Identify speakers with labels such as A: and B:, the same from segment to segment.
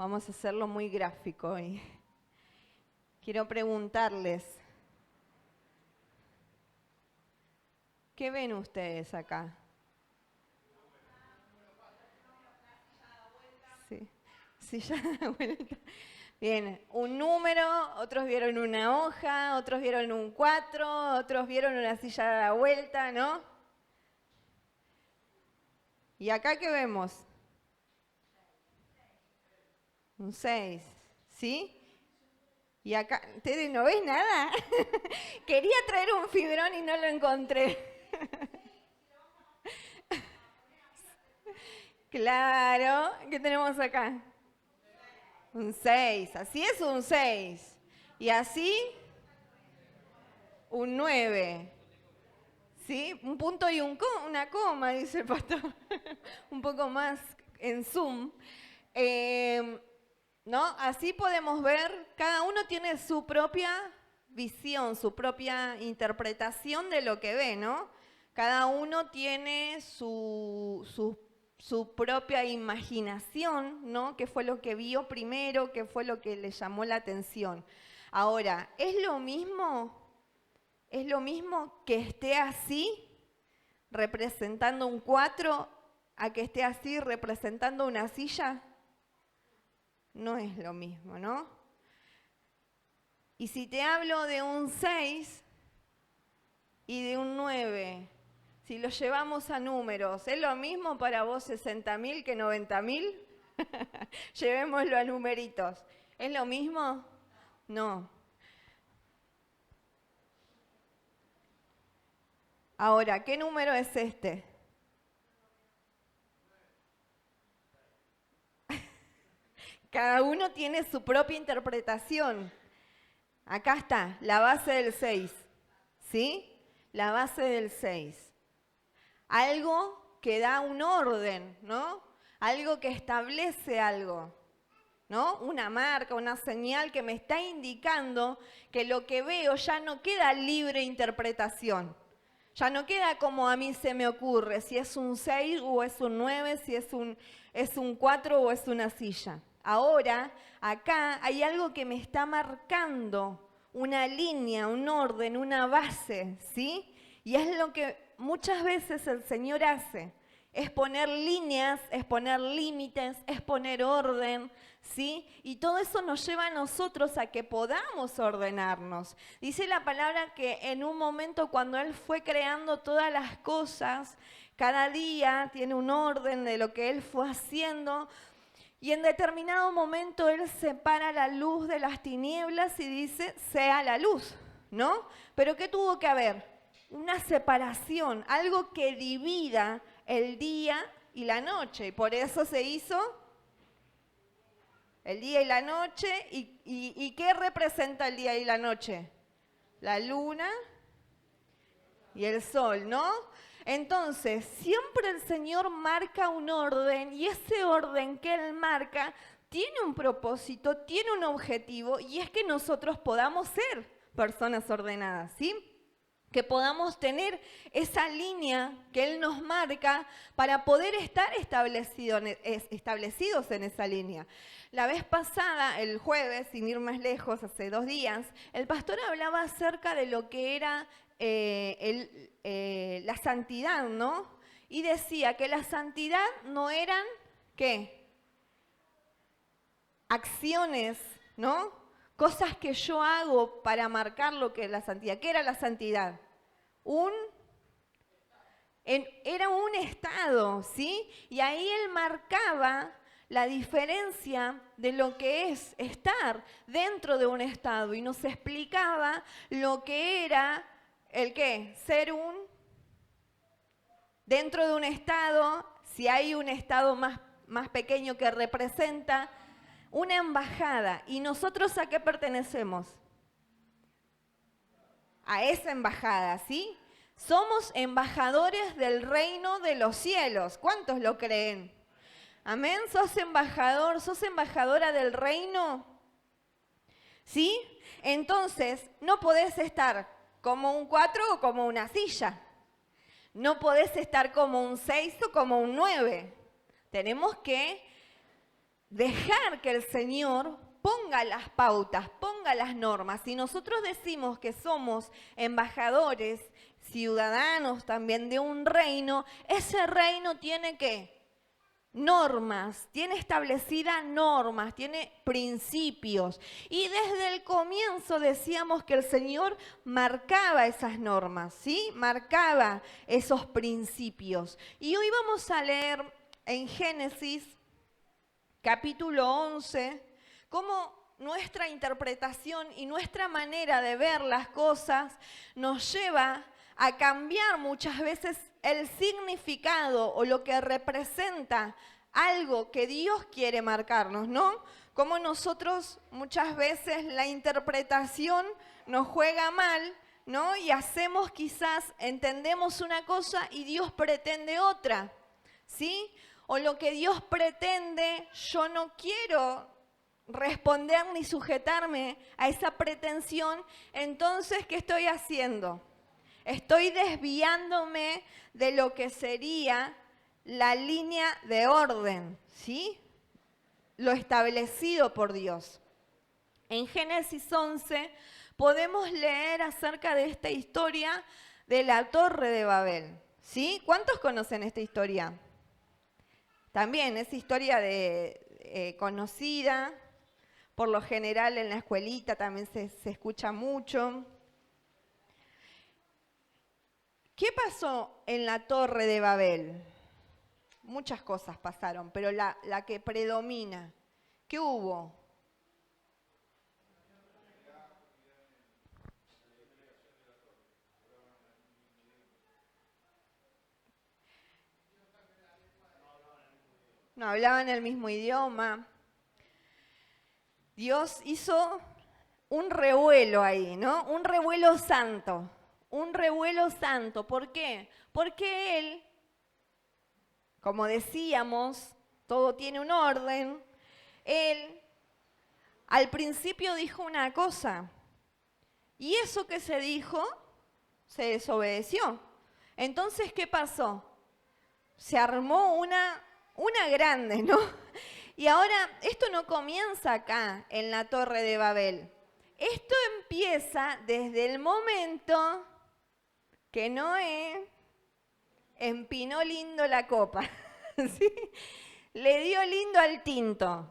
A: Vamos a hacerlo muy gráfico hoy. Quiero preguntarles, ¿qué ven ustedes acá? Sí, silla de vuelta. Bien, un número, otros vieron una hoja, otros vieron un 4, otros vieron una silla de la vuelta, ¿no? ¿Y acá qué vemos? Un 6, ¿sí? Y acá, ¿ustedes no ven nada? Quería traer un fibrón y no lo encontré. Claro, ¿qué tenemos acá? Un 6, así es un 6. Y así, un 9. ¿Sí? Un punto y una coma, dice el pastor. Un poco más en zoom. ¿No? Así podemos ver, cada uno tiene su propia visión, su propia interpretación de lo que ve, ¿no? Cada uno tiene su propia imaginación, ¿no? ¿Qué fue lo que vio primero? ¿Qué fue lo que le llamó la atención? Ahora, ¿es lo mismo que esté así, representando un 4, a que esté así, representando una silla? No es lo mismo, ¿no? Y si te hablo de un 6 y de un 9, si lo llevamos a números, ¿es lo mismo para vos 60.000 que 90.000? Llevémoslo a numeritos. ¿Es lo mismo? No. Ahora, ¿qué número es este? Cada uno tiene su propia interpretación. Acá está, la base del 6, ¿sí? La base del 6. Algo que da un orden, ¿no? Algo que establece algo, ¿no? Una marca, una señal que me está indicando que lo que veo ya no queda libre interpretación. Ya no queda como a mí se me ocurre, si es un 6 o es un 9, si es un 4 o es una silla. Ahora, acá hay algo que me está marcando una línea, un orden, una base, ¿sí? Y es lo que muchas veces el Señor hace. Es poner líneas, es poner límites, es poner orden, ¿sí? Y todo eso nos lleva a nosotros a que podamos ordenarnos. Dice la palabra que en un momento cuando Él fue creando todas las cosas, cada día tiene un orden de lo que Él fue haciendo. Y en determinado momento Él separa la luz de las tinieblas y dice, sea la luz, ¿no? Pero ¿qué tuvo que haber? Una separación, algo que divida el día y la noche. Y por eso se hizo el día y la noche. ¿Y qué representa el día y la noche? La luna y el sol, ¿no? Entonces, siempre el Señor marca un orden y ese orden que Él marca tiene un propósito, tiene un objetivo y es que nosotros podamos ser personas ordenadas, ¿sí? Que podamos tener esa línea que Él nos marca para poder estar establecidos en esa línea. La vez pasada, el jueves, sin ir más lejos, hace 2 días, el pastor hablaba acerca de lo que era la santidad, ¿no? Y decía que la santidad no eran, ¿qué? Acciones, ¿no? Cosas que yo hago para marcar lo que es la santidad. ¿Qué era la santidad? Era un estado, ¿sí? Y ahí Él marcaba la diferencia de lo que es estar dentro de un estado y nos explicaba lo que era el qué, ser dentro de un estado, si hay un estado más pequeño que representa una embajada. ¿Y nosotros a qué pertenecemos? A esa embajada, ¿sí? Somos embajadores del reino de los cielos. ¿Cuántos lo creen? Amén. ¿Sos embajador? ¿Sos embajadora del reino? ¿Sí? Entonces, no podés estar como un 4 o como una silla. No podés estar como un 6 o como un 9. Tenemos que dejar que el Señor ponga las pautas, ponga las normas. Si nosotros decimos que somos embajadores, ciudadanos también de un reino, ese reino tiene ¿qué? Normas, tiene establecidas normas, tiene principios. Y desde el comienzo decíamos que el Señor marcaba esas normas, ¿sí? Marcaba esos principios. Y hoy vamos a leer en Génesis, capítulo 11, cómo nuestra interpretación y nuestra manera de ver las cosas nos lleva a cambiar muchas veces el significado o lo que representa algo que Dios quiere marcarnos, ¿no? Como nosotros muchas veces la interpretación nos juega mal, ¿no? Y hacemos quizás, entendemos una cosa y Dios pretende otra, ¿sí? O lo que Dios pretende, yo no quiero responder ni sujetarme a esa pretensión, entonces, ¿qué estoy haciendo? Estoy desviándome de lo que sería la línea de orden, ¿sí? Lo establecido por Dios. En Génesis 11 podemos leer acerca de esta historia de la Torre de Babel, ¿sí? ¿Cuántos conocen esta historia? También es historia conocida, por lo general en la escuelita también se escucha mucho. ¿Qué pasó en la Torre de Babel? Muchas cosas pasaron, pero la que predomina, ¿qué hubo? No hablaban el mismo idioma. Dios hizo un revuelo ahí, ¿no? Un revuelo santo. Un revuelo santo. ¿Por qué? Porque Él, como decíamos, todo tiene un orden. Él al principio dijo una cosa. Y eso que se dijo, se desobedeció. Entonces, ¿qué pasó? Se armó una grande, ¿no? Y ahora, esto no comienza acá, en la Torre de Babel. Esto empieza desde el momento que Noé empinó lindo la copa, ¿sí? Le dio lindo al tinto.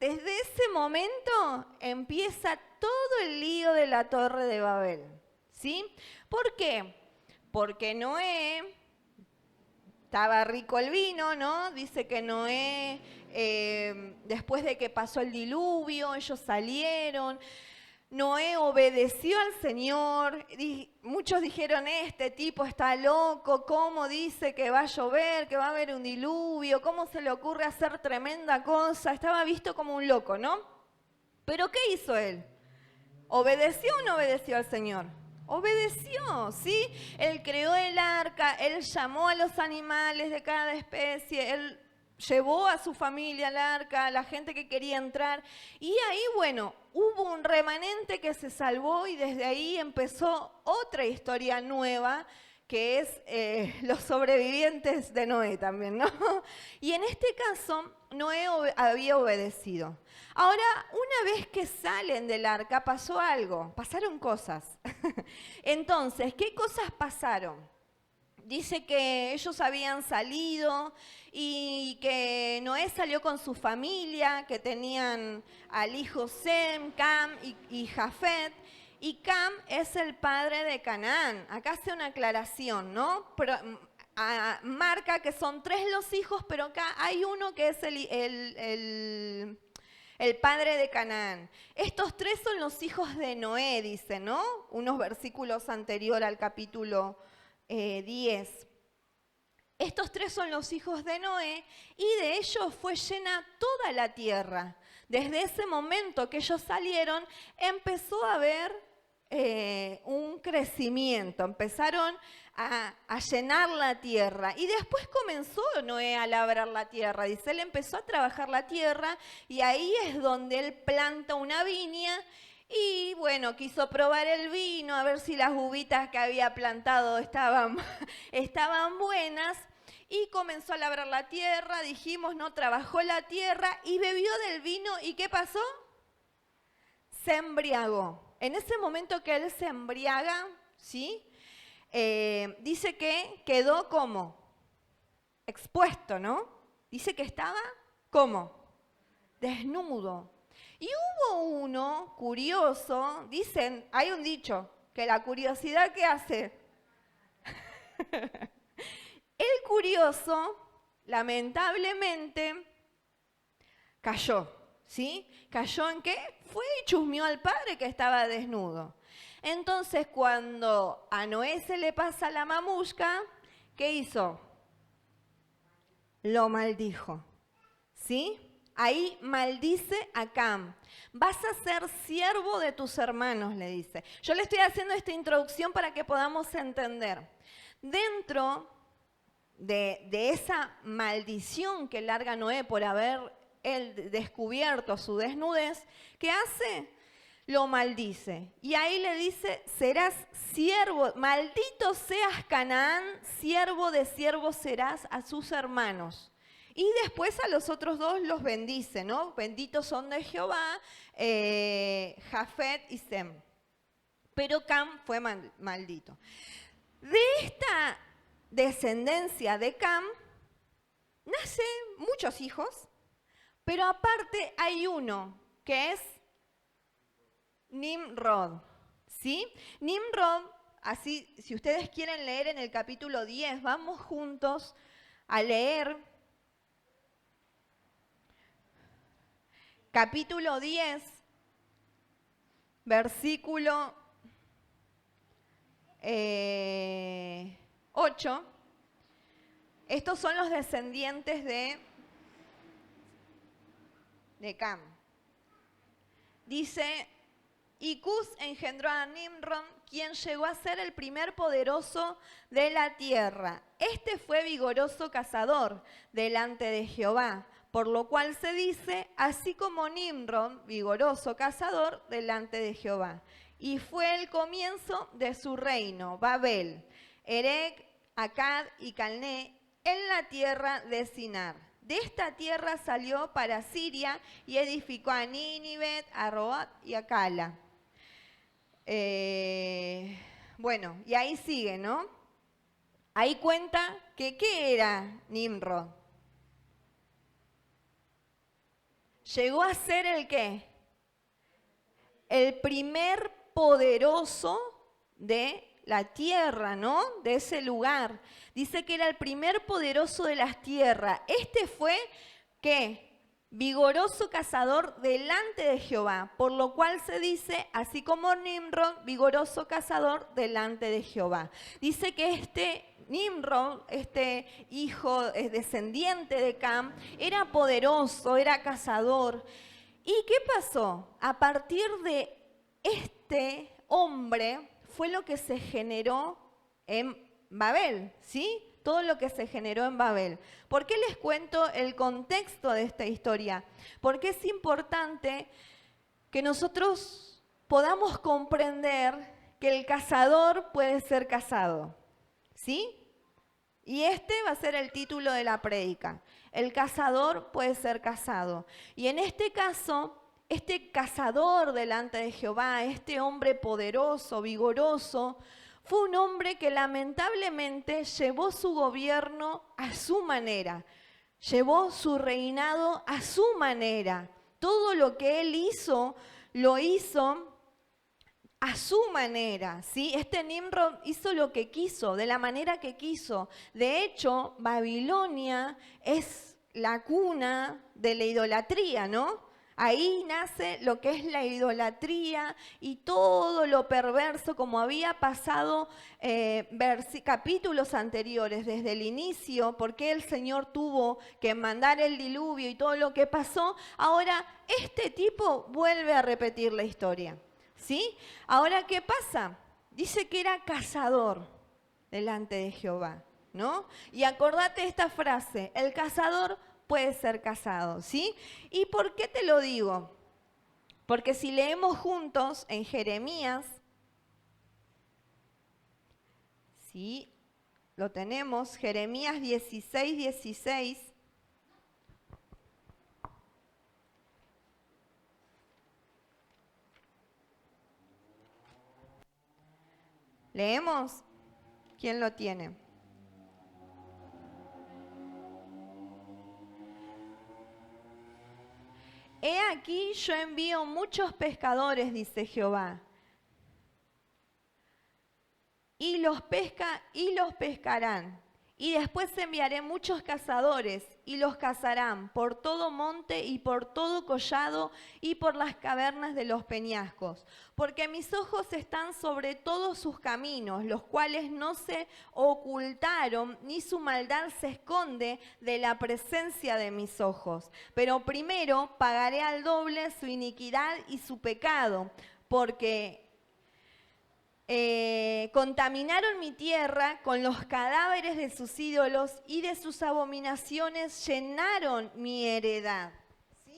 A: Desde ese momento empieza todo el lío de la Torre de Babel, ¿sí? ¿Por qué? Porque Noé, estaba rico el vino, ¿no? Dice que Noé, después de que pasó el diluvio, ellos salieron. Noé obedeció al Señor. Muchos dijeron, este tipo está loco, ¿cómo dice que va a llover, que va a haber un diluvio? ¿Cómo se le ocurre hacer tremenda cosa? Estaba visto como un loco, ¿no? ¿Pero qué hizo él? ¿Obedeció o no obedeció al Señor? Obedeció, ¿sí? Él creó el arca, él llamó a los animales de cada especie, él llevó a su familia al arca, a la gente que quería entrar. Y ahí, bueno, hubo un remanente que se salvó y desde ahí empezó otra historia nueva, que es los sobrevivientes de Noé también, ¿no? Y en este caso, Noé había obedecido. Ahora, una vez que salen del arca, pasó algo, pasaron cosas. Entonces, ¿qué cosas pasaron? Dice que ellos habían salido y que Noé salió con su familia, que tenían al hijo Sem, Cam y Jafet. Y Cam es el padre de Canaán. Acá hace una aclaración, ¿no? Pero, marca que son 3 los hijos, pero acá hay uno que es el padre de Canaán. Estos 3 son los hijos de Noé, dice, ¿no? Unos versículos anterior al capítulo 10. Estos 3 son los hijos de Noé y de ellos fue llena toda la tierra. Desde ese momento que ellos salieron, empezó a haber un crecimiento, empezaron a llenar la tierra. Y después comenzó Noé a labrar la tierra. Dice, él empezó a trabajar la tierra y ahí es donde él planta una viña. Y bueno, quiso probar el vino, a ver si las uvitas que había plantado estaban buenas. y comenzó a labrar la tierra, dijimos, ¿no? Trabajó la tierra y bebió del vino. ¿Y qué pasó? Se embriagó. En ese momento que él se embriaga, ¿sí? Dice que quedó como expuesto, ¿no? Dice que estaba como desnudo. Y hubo uno curioso, dicen, hay un dicho, que la curiosidad ¿qué hace? El curioso, lamentablemente, cayó, ¿sí? ¿Cayó en qué? Fue y chusmeó al padre que estaba desnudo. Entonces, cuando a Noé se le pasa la mamushka, ¿qué hizo? Lo maldijo, ¿sí? Ahí maldice a Cam. Vas a ser siervo de tus hermanos, le dice. Yo le estoy haciendo esta introducción para que podamos entender. Dentro de esa maldición que larga Noé por haber él descubierto su desnudez, ¿qué hace? Lo maldice. Y ahí le dice, serás siervo, maldito seas Canaán, siervo de siervos serás a sus hermanos. Y después a los otros dos los bendice, ¿no? Benditos son de Jehová, Jafet y Sem. Pero Cam fue maldito. De esta descendencia de Cam, nacen muchos hijos, pero aparte hay uno que es Nimrod, ¿sí? Nimrod, así, si ustedes quieren leer en el capítulo 10, vamos juntos a leer capítulo 10, versículo 8. Estos son los descendientes de Cam. Dice, y Cus engendró a Nimrod, quien llegó a ser el primer poderoso de la tierra. Este fue vigoroso cazador delante de Jehová, por lo cual se dice, así como Nimrod, vigoroso cazador delante de Jehová. Y fue el comienzo de su reino, Babel, Erec, Accad y Calné, en la tierra de Sinar. De esta tierra salió para Siria y edificó a Nínive, a Roat y a Cala. Bueno, y ahí sigue, ¿no? Ahí cuenta que ¿qué era Nimrod? Llegó a ser el ¿qué? El primer poderoso de la tierra, ¿no? De ese lugar. Dice que era el primer poderoso de las tierras. Este fue, ¿qué? Vigoroso cazador delante de Jehová, por lo cual se dice, así como Nimrod, vigoroso cazador delante de Jehová. Dice que este Nimrod, este hijo descendiente de Cam, era poderoso, era cazador. ¿Y qué pasó? A partir de este hombre fue lo que se generó en Babel, ¿sí? Todo lo que se generó en Babel. ¿Por qué les cuento el contexto de esta historia? Porque es importante que nosotros podamos comprender que el cazador puede ser cazado, ¿sí? Y este va a ser el título de la prédica. El cazador puede ser cazado. Y en este caso, este cazador delante de Jehová, este hombre poderoso, vigoroso, fue un hombre que lamentablemente llevó su gobierno a su manera, llevó su reinado a su manera. Todo lo que él hizo, lo hizo a su manera, ¿sí? Este Nimrod hizo lo que quiso, de la manera que quiso. De hecho, Babilonia es la cuna de la idolatría, ¿no? Ahí nace lo que es la idolatría y todo lo perverso, como había pasado capítulos anteriores, desde el inicio, porque el Señor tuvo que mandar el diluvio y todo lo que pasó. Ahora, este tipo vuelve a repetir la historia, ¿sí? Ahora, ¿qué pasa? Dice que era cazador delante de Jehová, ¿no? Y acordate esta frase, el cazador puede ser cazado, ¿sí? ¿Y por qué te lo digo? Porque si leemos juntos en Jeremías, ¿sí? lo tenemos, Jeremías 16, 16. ¿Leemos? ¿Quién lo tiene? He aquí yo envío muchos pescadores, dice Jehová, y los pescarán. Y después enviaré muchos cazadores, y los cazarán por todo monte y por todo collado y por las cavernas de los peñascos. Porque mis ojos están sobre todos sus caminos, los cuales no se ocultaron, ni su maldad se esconde de la presencia de mis ojos. Pero primero pagaré al doble su iniquidad y su pecado, porque contaminaron mi tierra con los cadáveres de sus ídolos y de sus abominaciones llenaron mi heredad. ¿Sí?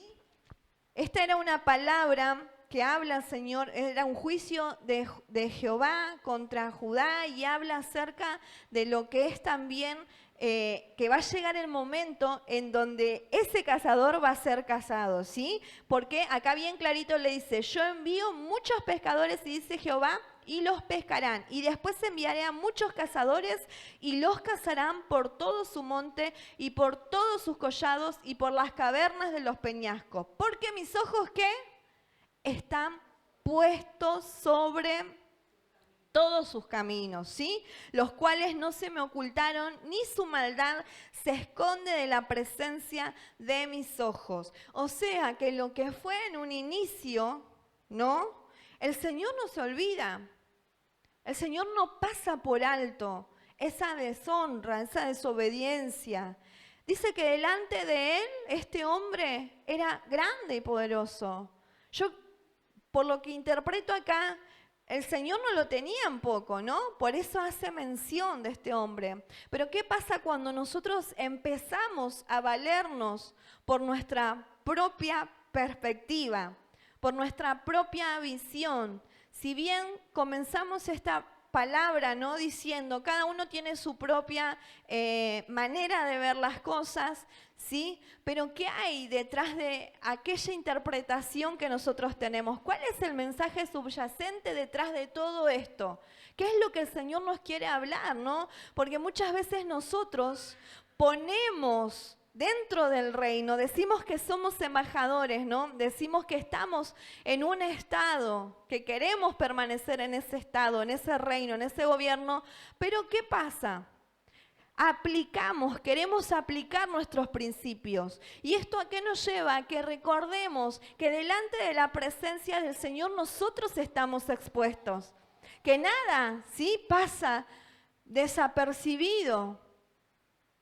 A: Esta era una palabra que habla, Señor, era un juicio de Jehová contra Judá y habla acerca de lo que es también, que va a llegar el momento en donde ese cazador va a ser cazado, ¿sí? Porque acá bien clarito le dice, yo envío muchos pescadores, y dice Jehová, y los pescarán. Y después enviaré a muchos cazadores y los cazarán por todo su monte y por todos sus collados y por las cavernas de los peñascos. Porque mis ojos, ¿qué? Están puestos sobre todos sus caminos, ¿sí? Los cuales no se me ocultaron, ni su maldad se esconde de la presencia de mis ojos. O sea que lo que fue en un inicio, ¿no? El Señor no se olvida, el Señor no pasa por alto esa deshonra, esa desobediencia. Dice que delante de él, este hombre era grande y poderoso. Yo, por lo que interpreto acá, el Señor no lo tenía en poco, ¿no? Por eso hace mención de este hombre. Pero ¿qué pasa cuando nosotros empezamos a valernos por nuestra propia perspectiva, por nuestra propia visión? Si bien comenzamos esta palabra, ¿no? Diciendo, cada uno tiene su propia manera de ver las cosas, ¿sí? Pero ¿qué hay detrás de aquella interpretación que nosotros tenemos? ¿Cuál es el mensaje subyacente detrás de todo esto? ¿Qué es lo que el Señor nos quiere hablar, no? Porque muchas veces nosotros ponemos dentro del reino, decimos que somos embajadores, ¿no? Decimos que estamos en un estado, que queremos permanecer en ese estado, en ese reino, en ese gobierno, pero ¿qué pasa? Queremos aplicar nuestros principios. ¿Y esto a qué nos lleva? A que recordemos que delante de la presencia del Señor nosotros estamos expuestos, que nada, ¿sí? Pasa desapercibido,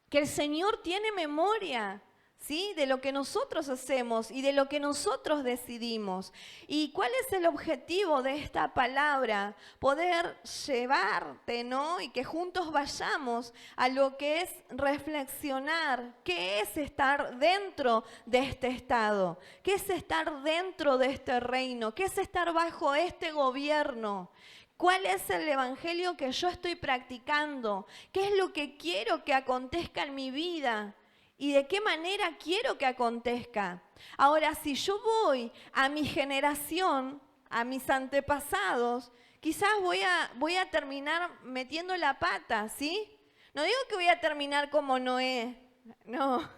A: que el Señor tiene memoria, ¿sí? De lo que nosotros hacemos y de lo que nosotros decidimos. ¿Y cuál es el objetivo de esta palabra? Poder llevarte, ¿no? Y que juntos vayamos a lo que es reflexionar. ¿Qué es estar dentro de este estado? ¿Qué es estar dentro de este reino? ¿Qué es estar bajo este gobierno? ¿Cuál es el evangelio que yo estoy practicando? ¿Qué es lo que quiero que acontezca en mi vida? ¿Y de qué manera quiero que acontezca? Ahora, si yo voy a mi generación, a mis antepasados, quizás voy a terminar metiendo la pata, ¿sí? No digo que voy a terminar como Noé, no.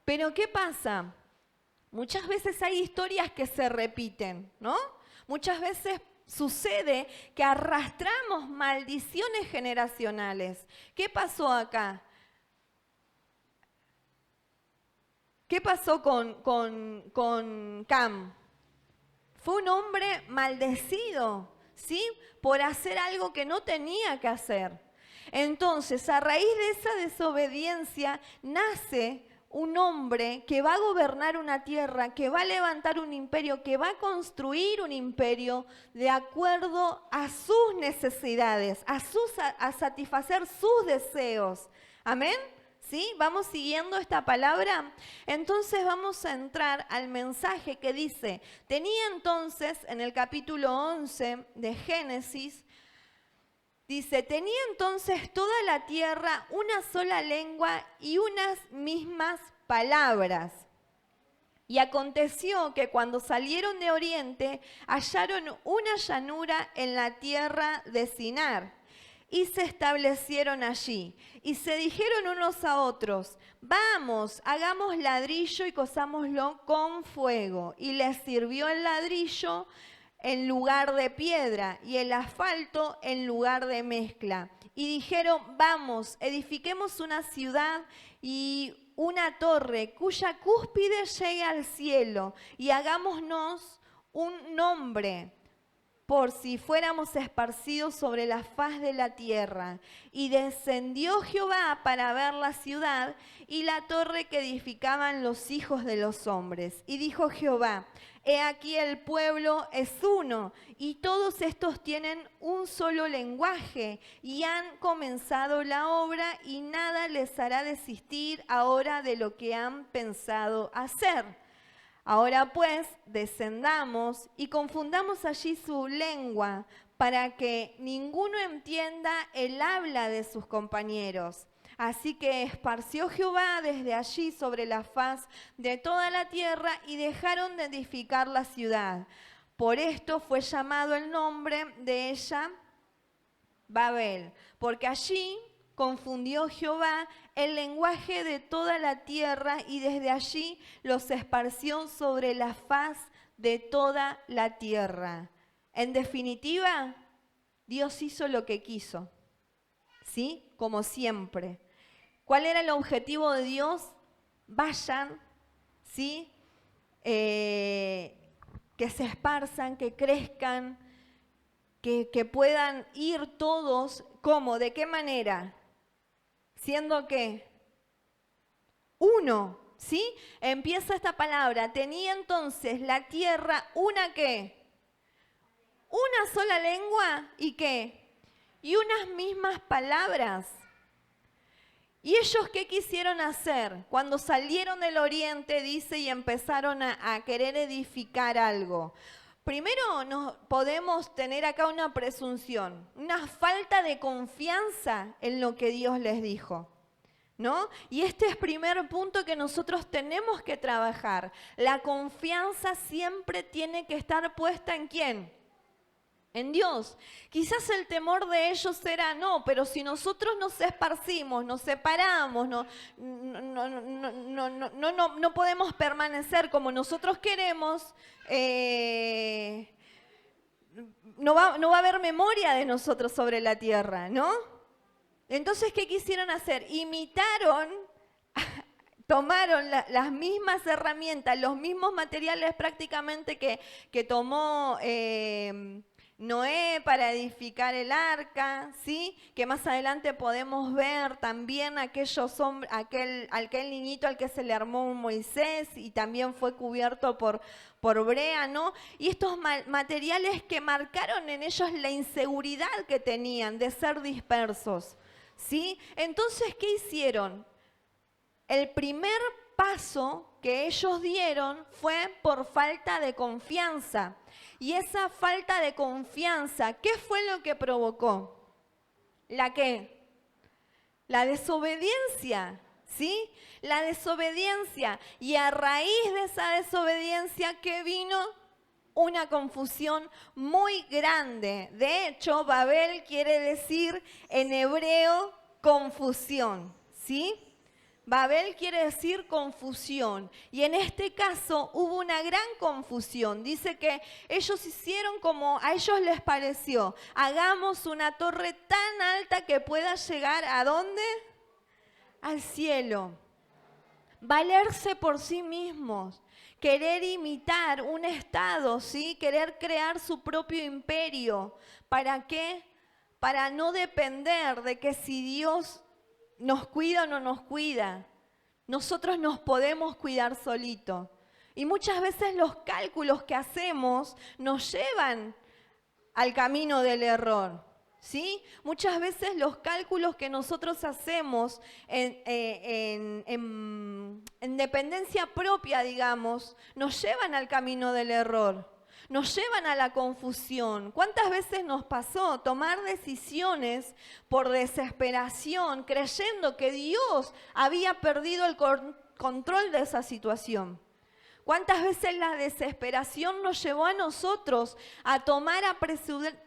A: Pero ¿qué pasa? Muchas veces hay historias que se repiten, ¿no? Muchas veces sucede que arrastramos maldiciones generacionales. ¿Qué pasó acá? ¿Qué pasó con Cam? Fue un hombre maldecido, ¿sí? Por hacer algo que no tenía que hacer. Entonces, a raíz de esa desobediencia, nace un hombre que va a gobernar una tierra, que va a levantar un imperio, que va a construir un imperio de acuerdo a sus necesidades, a satisfacer sus deseos. ¿Amén? ¿Sí? ¿Vamos siguiendo esta palabra? Entonces vamos a entrar al mensaje que dice, tenía entonces en el capítulo 11 de Génesis, Dice, tenía entonces toda la tierra una sola lengua y unas mismas palabras. Y aconteció que cuando salieron de oriente, hallaron una llanura en la tierra de Sinar y se establecieron allí. Y se dijeron unos a otros, vamos, hagamos ladrillo y cosámoslo con fuego. Y les sirvió el ladrillo en lugar de piedra y el asfalto en lugar de mezcla. Y dijeron, vamos, edifiquemos una ciudad y una torre cuya cúspide llegue al cielo y hagámonos un nombre por si fuéramos esparcidos sobre la faz de la tierra. Y descendió Jehová para ver la ciudad y la torre que edificaban los hijos de los hombres. Y dijo Jehová, he aquí el pueblo es uno, y todos estos tienen un solo lenguaje, y han comenzado la obra, y nada les hará desistir ahora de lo que han pensado hacer. Ahora pues, descendamos y confundamos allí su lengua, para que ninguno entienda el habla de sus compañeros. Así que esparció Jehová desde allí sobre la faz de toda la tierra y dejaron de edificar la ciudad. Por esto fue llamado el nombre de ella Babel, porque allí confundió Jehová el lenguaje de toda la tierra y desde allí los esparció sobre la faz de toda la tierra. En definitiva, Dios hizo lo que quiso, ¿sí? Como siempre. ¿Cuál era el objetivo de Dios? Vayan, ¿sí? Que se esparzan, que crezcan, que puedan ir todos. ¿Cómo? ¿De qué manera? Siendo que uno, ¿sí? Empieza esta palabra. Tenía entonces la tierra una ¿qué? Una sola lengua y ¿qué? Y unas mismas palabras. ¿Y ellos qué quisieron hacer? Cuando salieron del oriente, dice, y empezaron a querer edificar algo. Primero podemos tener acá una presunción, una falta de confianza en lo que Dios les dijo, ¿no? Y este es el primer punto que nosotros tenemos que trabajar. La confianza siempre tiene que estar puesta ¿en quién? En Dios. Quizás el temor de ellos era, no, pero si nosotros nos esparcimos, nos separamos, no podemos permanecer como nosotros queremos, no va a haber memoria de nosotros sobre la tierra, ¿no? Entonces, ¿qué quisieron hacer? Imitaron, tomaron las mismas herramientas, los mismos materiales prácticamente que tomó Noé para edificar el arca, ¿sí? Que más adelante podemos ver también aquellos hombres, aquel niñito al que se le armó un Moisés y también fue cubierto por brea, ¿no? Y estos materiales que marcaron en ellos la inseguridad que tenían de ser dispersos, ¿sí? Entonces, ¿qué hicieron? El primer paso que ellos dieron fue por falta de confianza. Y esa falta de confianza, ¿qué fue lo que provocó? ¿La qué? La desobediencia, ¿sí? La desobediencia. Y a raíz de esa desobediencia, ¿qué vino? Una confusión muy grande. De hecho, Babel quiere decir en hebreo confusión, ¿sí? Babel quiere decir confusión. Y en este caso hubo una gran confusión. Dice que ellos hicieron como a ellos les pareció. Hagamos una torre tan alta que pueda llegar ¿a dónde? Al cielo. Valerse por sí mismos. Querer imitar un estado, ¿sí? Querer crear su propio imperio. ¿Para qué? Para no depender de que si Dios nos cuida o no nos cuida. Nosotros nos podemos cuidar solito. Y muchas veces los cálculos que hacemos nos llevan al camino del error, ¿sí? Muchas veces los cálculos que nosotros hacemos en dependencia propia, digamos, nos llevan al camino del error. nos llevan a la confusión. ¿Cuántas veces nos pasó tomar decisiones por desesperación, creyendo que Dios había perdido el control de esa situación? ¿Cuántas veces la desesperación nos llevó a nosotros a tomar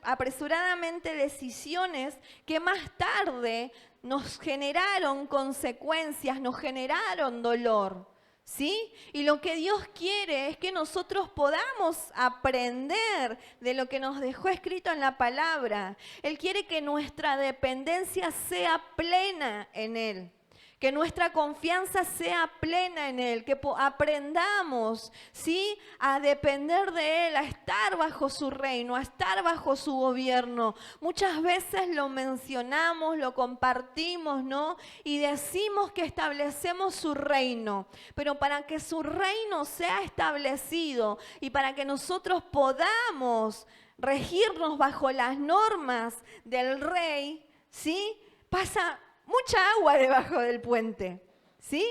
A: apresuradamente decisiones que más tarde nos generaron consecuencias, nos generaron dolor? ¿Sí? Y lo que Dios quiere es que nosotros podamos aprender de lo que nos dejó escrito en la palabra. Él quiere que nuestra dependencia sea plena en Él. Que nuestra confianza sea plena en Él, que aprendamos, ¿sí?, a depender de Él, a estar bajo su reino, a estar bajo su gobierno. Muchas veces lo mencionamos, lo compartimos, ¿no? Y decimos que establecemos su reino, pero para que su reino sea establecido y para que nosotros podamos regirnos bajo las normas del rey, ¿sí?, pasa mucha agua debajo del puente, ¿sí?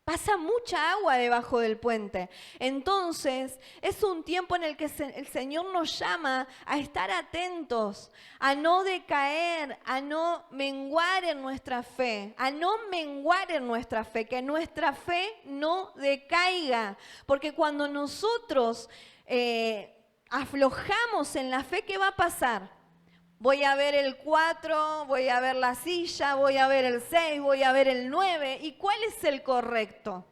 A: Pasa mucha agua debajo del puente. Entonces, es un tiempo en el que el Señor nos llama a estar atentos, a no decaer, a no menguar en nuestra fe, que nuestra fe no decaiga. Porque cuando nosotros aflojamos en la fe, ¿qué va a pasar? Voy a ver el 4, voy a ver la silla, voy a ver el 6, voy a ver el 9. ¿Y cuál es el correcto?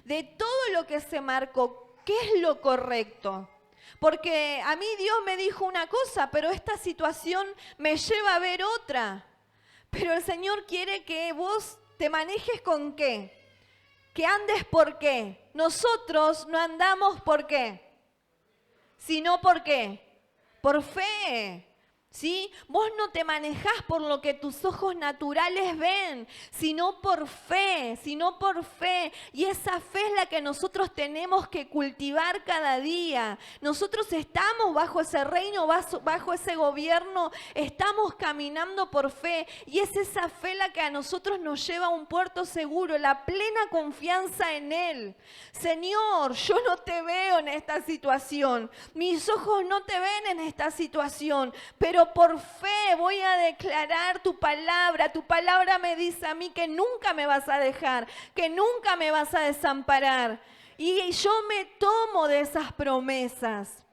A: De todo lo que se marcó, ¿qué es lo correcto? Porque a mí Dios me dijo una cosa, pero esta situación me lleva a ver otra. Pero el Señor quiere que vos te manejes con qué. Que andes por qué. Nosotros no andamos por qué. Sino por qué. Por fe. ¿Sí? Vos no te manejás por lo que tus ojos naturales ven, sino por fe. Y esa fe es la que nosotros tenemos que cultivar cada día. Nosotros estamos bajo ese reino, bajo ese gobierno, estamos caminando por fe. Y es esa fe la que a nosotros nos lleva a un puerto seguro, la plena confianza en Él. Señor, yo no te veo en esta situación, mis ojos no te ven en esta situación, pero por fe voy a declarar tu palabra. Tu palabra me dice a mí que nunca me vas a dejar, que nunca me vas a desamparar. Y yo me tomo de esas promesas.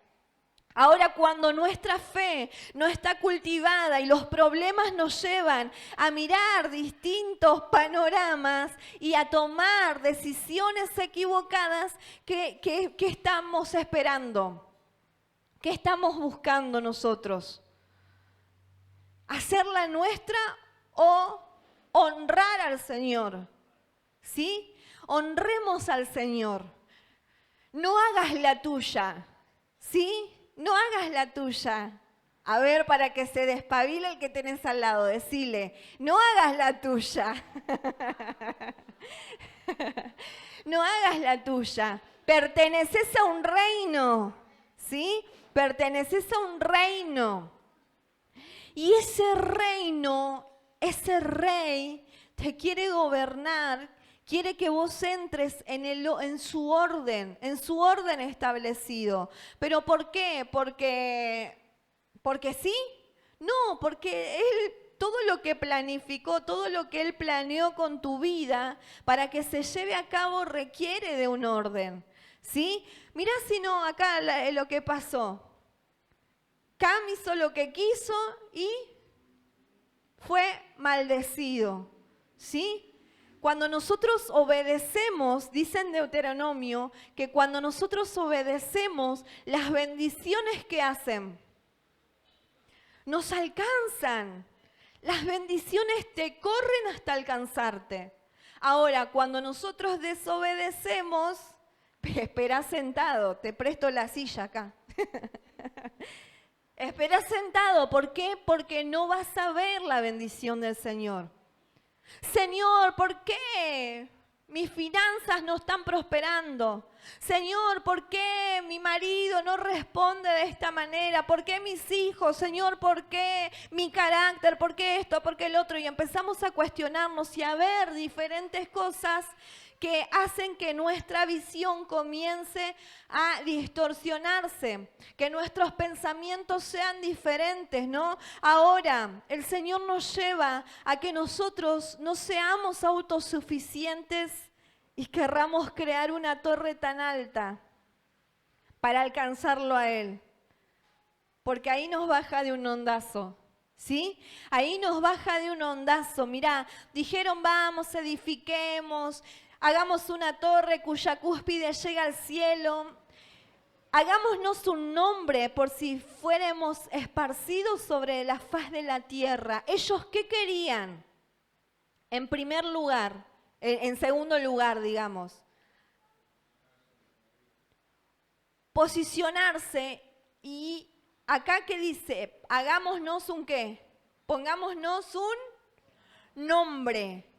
A: Ahora, cuando nuestra fe no está cultivada y los problemas nos llevan a mirar distintos panoramas y a tomar decisiones equivocadas, ¿qué estamos esperando? ¿Qué estamos buscando nosotros? ¿Hacerla nuestra o honrar al Señor? ¿Sí? Honremos al Señor. No hagas la tuya, ¿sí? No hagas la tuya. A ver, para que se despabile el que tenés al lado, decile, no hagas la tuya. No hagas la tuya. Perteneces a un reino, ¿sí? Perteneces a un reino. Y ese reino, ese rey, te quiere gobernar, quiere que vos entres en su orden establecido. ¿Pero por qué? ¿Porque sí? No, porque Él, todo lo que planificó, todo lo que Él planeó con tu vida, para que se lleve a cabo requiere de un orden, ¿sí? Mirá si no acá lo que pasó. Cam hizo lo que quiso y fue maldecido, ¿sí? Cuando nosotros obedecemos, dice en Deuteronomio, que cuando nosotros obedecemos, las bendiciones que hacen nos alcanzan. Las bendiciones te corren hasta alcanzarte. Ahora, cuando nosotros desobedecemos, espera sentado, te presto la silla acá. Espera sentado, ¿por qué? Porque no vas a ver la bendición del Señor. Señor, ¿por qué mis finanzas no están prosperando? Señor, ¿por qué mi marido no responde de esta manera? ¿Por qué mis hijos? Señor, ¿por qué mi carácter? ¿Por qué esto? ¿Por qué el otro? Y empezamos a cuestionarnos y a ver diferentes cosas que hacen que nuestra visión comience a distorsionarse, que nuestros pensamientos sean diferentes, ¿no? Ahora, el Señor nos lleva a que nosotros no seamos autosuficientes y querramos crear una torre tan alta para alcanzarlo a Él. Porque ahí nos baja de un ondazo, ¿sí? Ahí nos baja de un ondazo. Mirá, dijeron, vamos, edifiquemos, hagamos una torre cuya cúspide llega al cielo. Hagámonos un nombre por si fuéramos esparcidos sobre la faz de la tierra. ¿Ellos qué querían? En primer lugar, en segundo lugar, digamos, posicionarse. Y acá que dice, hagámonos un qué, pongámonos un nombre.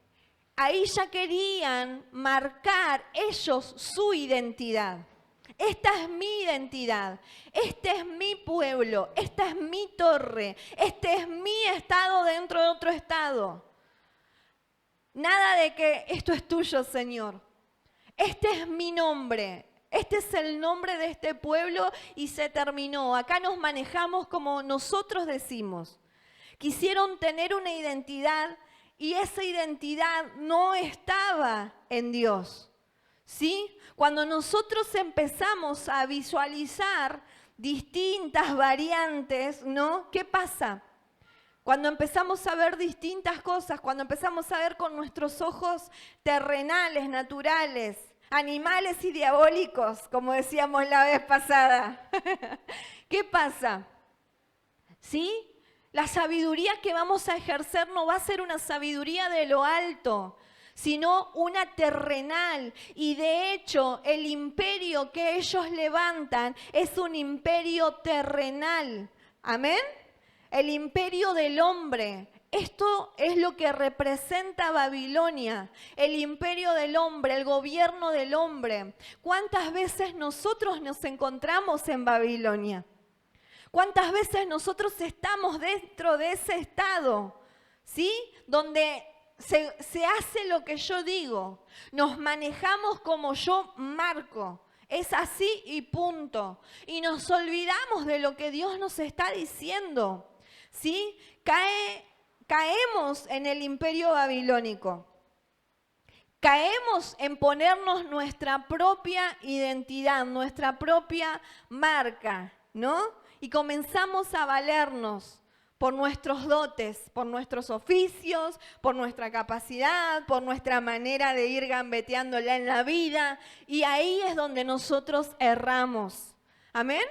A: Ahí ya querían marcar ellos su identidad. Esta es mi identidad, este es mi pueblo, esta es mi torre, este es mi estado dentro de otro estado. Nada de que esto es tuyo, Señor. Este es mi nombre. Este es el nombre de este pueblo y se terminó. Acá nos manejamos como nosotros decimos. Quisieron tener una identidad y esa identidad no estaba en Dios. ¿Sí? Cuando nosotros empezamos a visualizar distintas variantes, ¿no? ¿Qué pasa? Cuando empezamos a ver distintas cosas, cuando empezamos a ver con nuestros ojos terrenales, naturales, animales y diabólicos, como decíamos la vez pasada. ¿Qué pasa? ¿Sí? La sabiduría que vamos a ejercer no va a ser una sabiduría de lo alto, sino una terrenal. Y de hecho, el imperio que ellos levantan es un imperio terrenal. ¿Amén? El imperio del hombre. Esto es lo que representa Babilonia, el imperio del hombre, el gobierno del hombre. ¿Cuántas veces nosotros nos encontramos en Babilonia? ¿Cuántas veces nosotros estamos dentro de ese estado? ¿Sí? Donde se hace lo que yo digo. Nos manejamos como yo marco. Es así y punto. Y nos olvidamos de lo que Dios nos está diciendo. ¿Sí? Caemos en el imperio babilónico. Caemos en ponernos nuestra propia identidad, nuestra propia marca, ¿no? Y comenzamos a valernos por nuestros dotes, por nuestros oficios, por nuestra capacidad, por nuestra manera de ir gambeteándola en la vida. Y ahí es donde nosotros erramos. ¿Amén?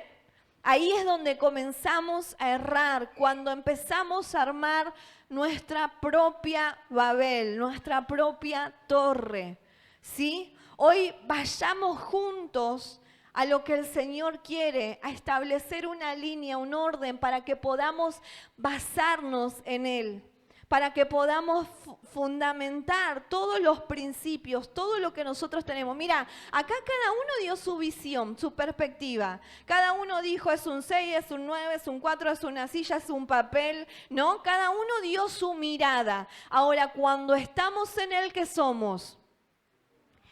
A: Ahí es donde comenzamos a errar, cuando empezamos a armar nuestra propia Babel, nuestra propia torre, ¿sí? Hoy vayamos juntos a lo que el Señor quiere, a establecer una línea, un orden para que podamos basarnos en Él, para que podamos fundamentar todos los principios, todo lo que nosotros tenemos. Mira, acá cada uno dio su visión, su perspectiva. Cada uno dijo, es un 6, es un 9, es un 4, es una silla, es un papel, ¿no? Cada uno dio su mirada. Ahora, cuando estamos en Él, ¿qué somos?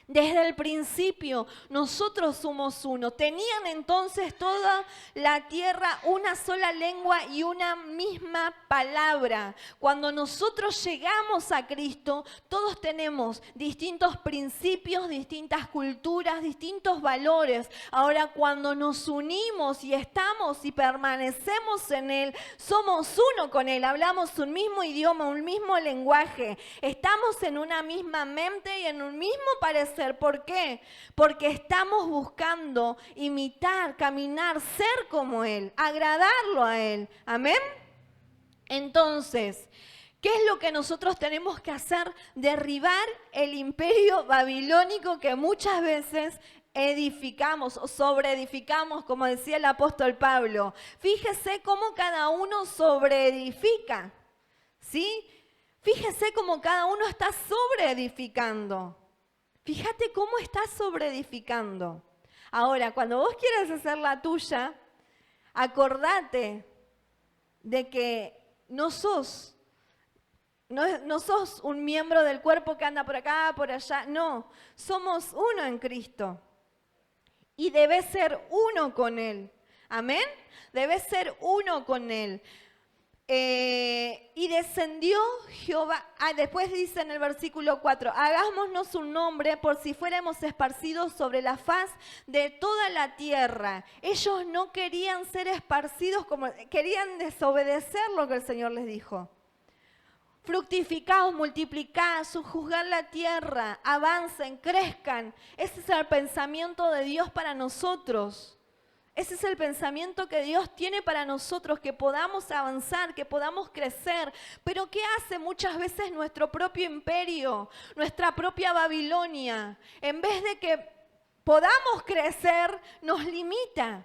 A: Desde el principio nosotros somos uno. Tenían entonces toda la tierra una sola lengua y una misma palabra. Cuando nosotros llegamos a Cristo, todos tenemos distintos principios, distintas culturas, distintos valores. Ahora cuando nos unimos y estamos y permanecemos en Él, somos uno con Él. Hablamos un mismo idioma, un mismo lenguaje. Estamos en una misma mente y en un mismo parecer. ¿Por qué? Porque estamos buscando imitar, caminar, ser como Él, agradarlo a Él. ¿Amén? Entonces, ¿qué es lo que nosotros tenemos que hacer? Derribar el imperio babilónico que muchas veces edificamos o sobreedificamos, como decía el apóstol Pablo. Fíjese cómo cada uno sobreedifica, ¿sí? Fíjese cómo cada uno está sobreedificando. Fíjate cómo estás sobreedificando. Ahora, cuando vos quieras hacer la tuya, acordate de que no sos no sos un miembro del cuerpo que anda por acá, por allá. No, somos uno en Cristo. Y debes ser uno con Él. Amén. Debes ser uno con Él. Y descendió Jehová, después dice en el versículo 4, hagámonos un nombre por si fuéramos esparcidos sobre la faz de toda la tierra. Ellos no querían ser esparcidos, querían desobedecer lo que el Señor les dijo. Fructificaos, multiplicaos, sojuzgad la tierra, avancen, crezcan. Ese es el pensamiento de Dios para nosotros. Ese es el pensamiento que Dios tiene para nosotros, que podamos avanzar, que podamos crecer. Pero ¿qué hace muchas veces nuestro propio imperio, nuestra propia Babilonia? En vez de que podamos crecer, nos limita.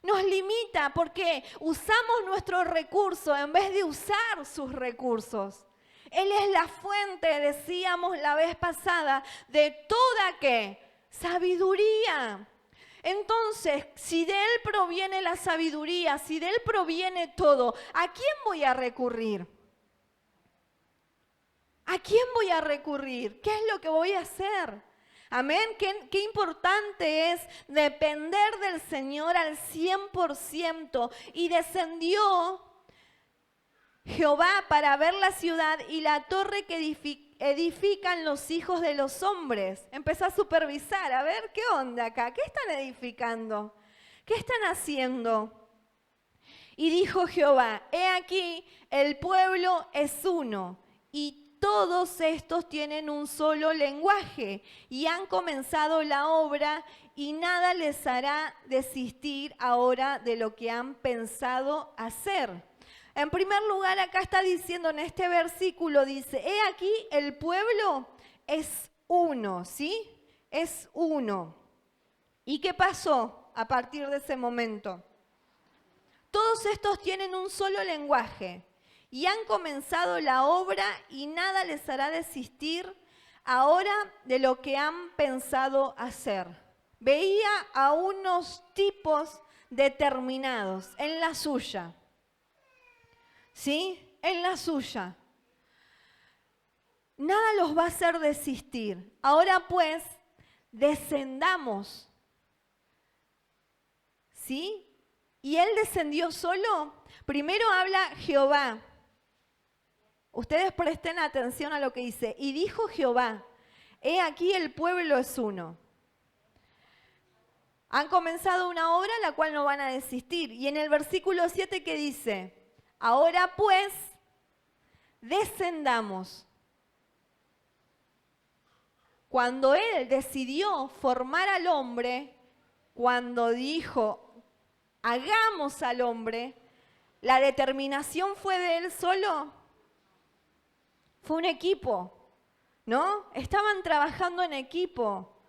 A: Nos limita porque usamos nuestros recursos en vez de usar sus recursos. Él es la fuente, decíamos la vez pasada, de toda ¿qué? Sabiduría. Entonces, si de Él proviene la sabiduría, si de Él proviene todo, ¿a quién voy a recurrir? ¿A quién voy a recurrir? ¿Qué es lo que voy a hacer? Amén. Qué importante es depender del Señor al 100%. Y descendió Jehová para ver la ciudad y la torre que edifican los hijos de los hombres. Empezó a supervisar, a ver, ¿qué onda acá? ¿Qué están edificando? ¿Qué están haciendo? Y dijo Jehová, he aquí, el pueblo es uno, y todos estos tienen un solo lenguaje, y han comenzado la obra, y nada les hará desistir ahora de lo que han pensado hacer. En primer lugar, acá está diciendo en este versículo, dice, he aquí el pueblo es uno, ¿sí? Es uno. ¿Y qué pasó a partir de ese momento? Todos estos tienen un solo lenguaje y han comenzado la obra y nada les hará desistir ahora de lo que han pensado hacer. Veía a unos tipos determinados en la suya. ¿Sí? En la suya. Nada los va a hacer desistir. Ahora pues, descendamos. ¿Sí? ¿Y él descendió solo? Primero habla Jehová. Ustedes presten atención a lo que dice. Y dijo Jehová, he aquí el pueblo es uno. Han comenzado una obra la cual no van a desistir. Y en el versículo 7 ¿qué dice? Ahora pues, descendamos. Cuando Él decidió formar al hombre, cuando dijo, hagamos al hombre, ¿la determinación fue de Él solo? Fue un equipo, ¿no? Estaban trabajando en equipo.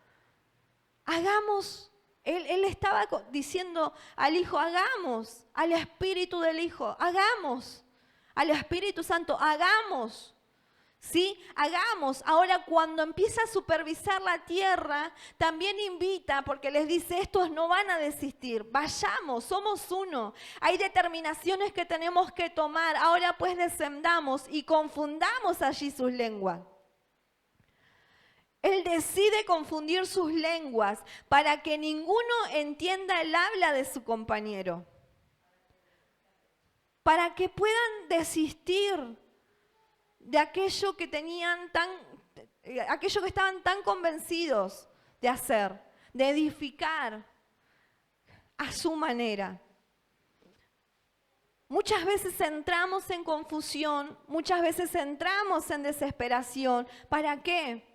A: Hagamos. Él estaba diciendo al Hijo, hagamos, al Espíritu del Hijo, hagamos, al Espíritu Santo, hagamos, ¿sí? Hagamos. Ahora cuando empieza a supervisar la tierra, también invita, porque les dice, estos no van a desistir, vayamos, somos uno. Hay determinaciones que tenemos que tomar, ahora pues descendamos y confundamos allí sus lenguas. Él decide confundir sus lenguas para que ninguno entienda el habla de su compañero. Para que puedan desistir de aquello que aquello que estaban tan convencidos de hacer, de edificar a su manera. Muchas veces entramos en confusión, muchas veces entramos en desesperación. ¿Para qué?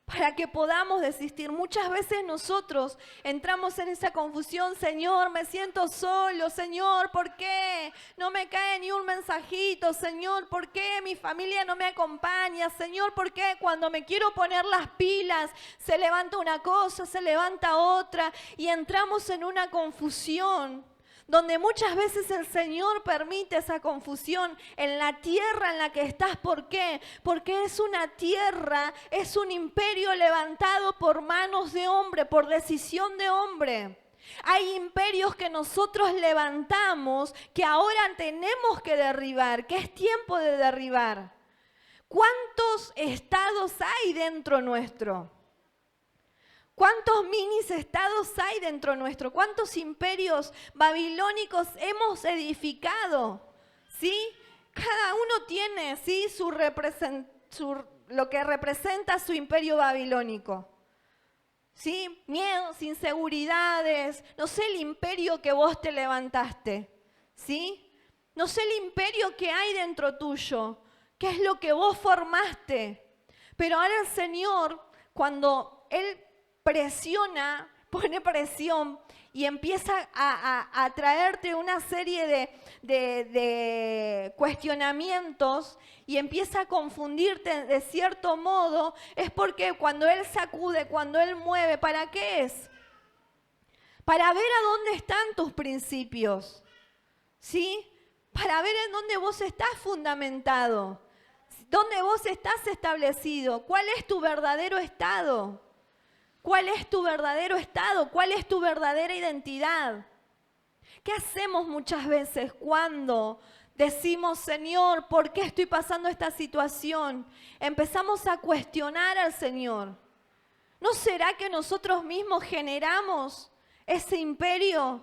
A: Para que podamos desistir. Muchas veces nosotros entramos en esa confusión. Señor, me siento solo. Señor, ¿por qué no me cae ni un mensajito? Señor, ¿por qué mi familia no me acompaña? Señor, ¿por qué cuando me quiero poner las pilas se levanta una cosa, se levanta otra? Y entramos en una confusión donde muchas veces el Señor permite esa confusión en la tierra en la que estás. ¿Por qué? Porque es una tierra, es un imperio levantado por manos de hombre, por decisión de hombre. Hay imperios que nosotros levantamos que ahora tenemos que derribar, que es tiempo de derribar. ¿Cuántos estados hay dentro nuestro? ¿Cuántos minis estados hay dentro nuestro? ¿Cuántos imperios babilónicos hemos edificado? ¿Sí? Cada uno tiene, ¿sí?, lo que representa su imperio babilónico. ¿Sí? Miedos, inseguridades, no sé el imperio que vos te levantaste. ¿Sí? No sé el imperio que hay dentro tuyo, qué es lo que vos formaste. Pero ahora el Señor, cuando Él presiona, pone presión y empieza a traerte una serie de cuestionamientos y empieza a confundirte de cierto modo, es porque cuando Él sacude, cuando Él mueve, ¿para qué es? Para ver a dónde están tus principios, ¿sí? Para ver en dónde vos estás fundamentado, dónde vos estás establecido, cuál es tu verdadero estado. ¿Cuál es tu verdadero estado? ¿Cuál es tu verdadera identidad? ¿Qué hacemos muchas veces cuando decimos, Señor, ¿por qué estoy pasando esta situación? Empezamos a cuestionar al Señor. ¿No será que nosotros mismos generamos ese imperio?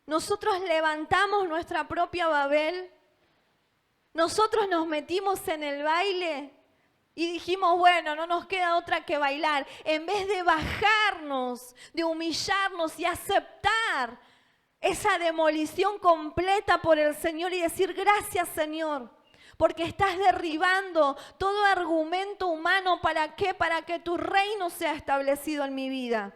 A: ¿Nosotros levantamos nuestra propia Babel? ¿Nosotros nos metimos en el baile? Y dijimos, bueno, no nos queda otra que bailar. En vez de bajarnos, de humillarnos y aceptar esa demolición completa por el Señor y decir, gracias, Señor, porque estás derribando todo argumento humano. ¿Para qué? Para que tu reino sea establecido en mi vida.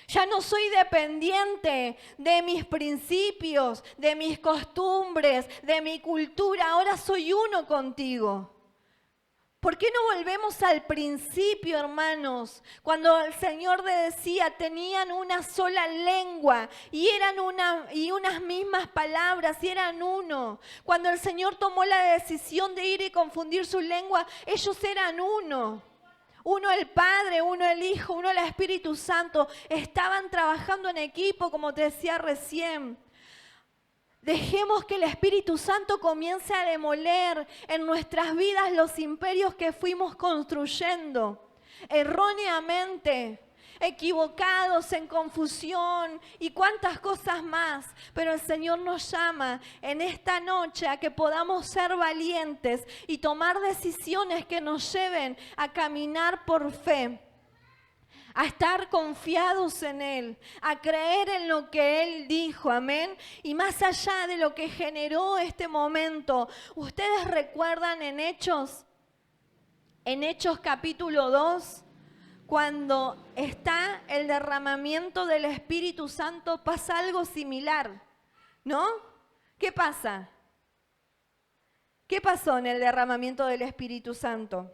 A: Ya no soy dependiente de mis principios, de mis costumbres, de mi cultura. Ahora soy uno contigo. ¿Por qué no volvemos al principio, hermanos? Cuando el Señor decía, tenían una sola lengua y eran unas mismas palabras y eran uno. Cuando el Señor tomó la decisión de ir y confundir su lengua, ellos eran uno. Uno el Padre, uno el Hijo, uno el Espíritu Santo. Estaban trabajando en equipo, como te decía recién. Dejemos que el Espíritu Santo comience a demoler en nuestras vidas los imperios que fuimos construyendo erróneamente, equivocados, en confusión y cuántas cosas más. Pero el Señor nos llama en esta noche a que podamos ser valientes y tomar decisiones que nos lleven a caminar por fe, a estar confiados en Él, a creer en lo que Él dijo, amén. Y más allá de lo que generó este momento, ¿ustedes recuerdan en Hechos capítulo 2, cuando está el derramamiento del Espíritu Santo, pasa algo similar, ¿no? ¿Qué pasa? ¿Qué pasó en el derramamiento del Espíritu Santo?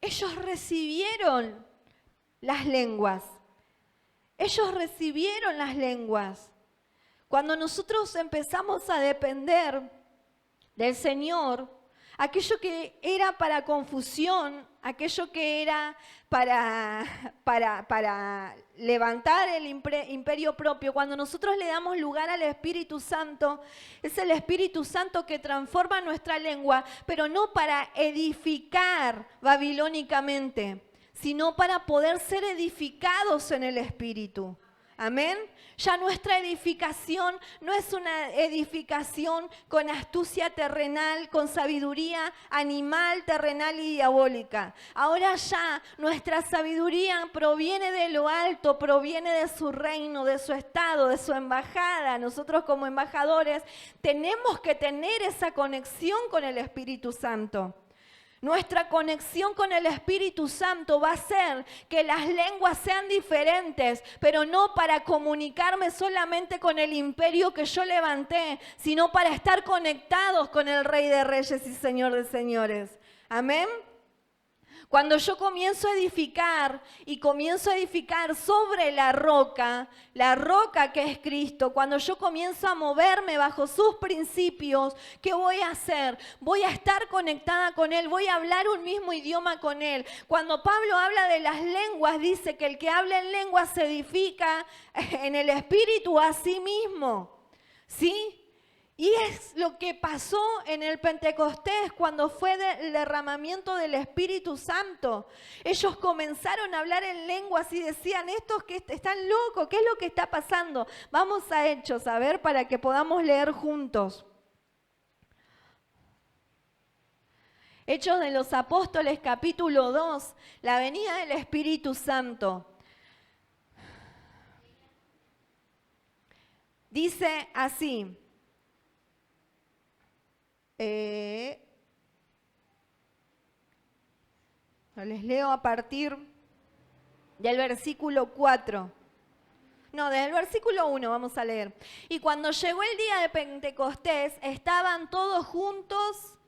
A: Ellos recibieron las lenguas. Ellos recibieron las lenguas. Cuando nosotros empezamos a depender del Señor, aquello que era para confusión, aquello que era para levantar el imperio propio, cuando nosotros le damos lugar al Espíritu Santo, es el Espíritu Santo que transforma nuestra lengua, pero no para edificar babilónicamente, sino para poder ser edificados en el Espíritu. Amén. Ya nuestra edificación no es una edificación con astucia terrenal, con sabiduría animal, terrenal y diabólica. Ahora ya nuestra sabiduría proviene de lo alto, proviene de su reino, de su estado, de su embajada. Nosotros como embajadores tenemos que tener esa conexión con el Espíritu Santo. Nuestra conexión con el Espíritu Santo va a hacer que las lenguas sean diferentes, pero no para comunicarme solamente con el imperio que yo levanté, sino para estar conectados con el Rey de Reyes y Señor de Señores. Amén. Cuando yo comienzo a edificar y comienzo a edificar sobre la roca que es Cristo, cuando yo comienzo a moverme bajo sus principios, ¿qué voy a hacer? Voy a estar conectada con Él, voy a hablar un mismo idioma con Él. Cuando Pablo habla de las lenguas, dice que el que habla en lenguas se edifica en el Espíritu a sí mismo, ¿sí? Y es lo que pasó en el Pentecostés cuando fue el derramamiento del Espíritu Santo. Ellos comenzaron a hablar en lenguas y decían, estos que están locos, ¿qué es lo que está pasando? Vamos a Hechos, a ver, para que podamos leer juntos. Hechos de los Apóstoles, capítulo 2, la venida del Espíritu Santo. Dice así. Les leo a partir del versículo 4. No, desde el versículo 1 vamos a leer. Y cuando llegó el día de Pentecostés, estaban todos juntos,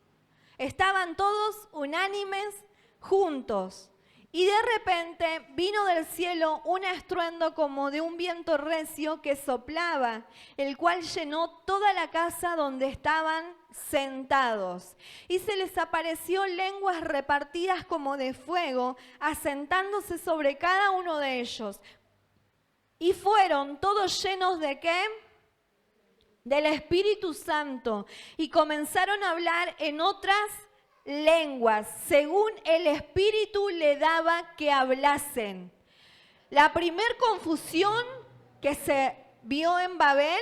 A: estaban todos unánimes juntos. Y de repente vino del cielo un estruendo como de un viento recio que soplaba, el cual llenó toda la casa donde estaban sentados. Y se les apareció lenguas repartidas como de fuego, asentándose sobre cada uno de ellos. Y fueron todos llenos ¿de qué? Del Espíritu Santo. Y comenzaron a hablar en otras lenguas, según el Espíritu le daba que hablasen. La primer confusión que se vio en Babel,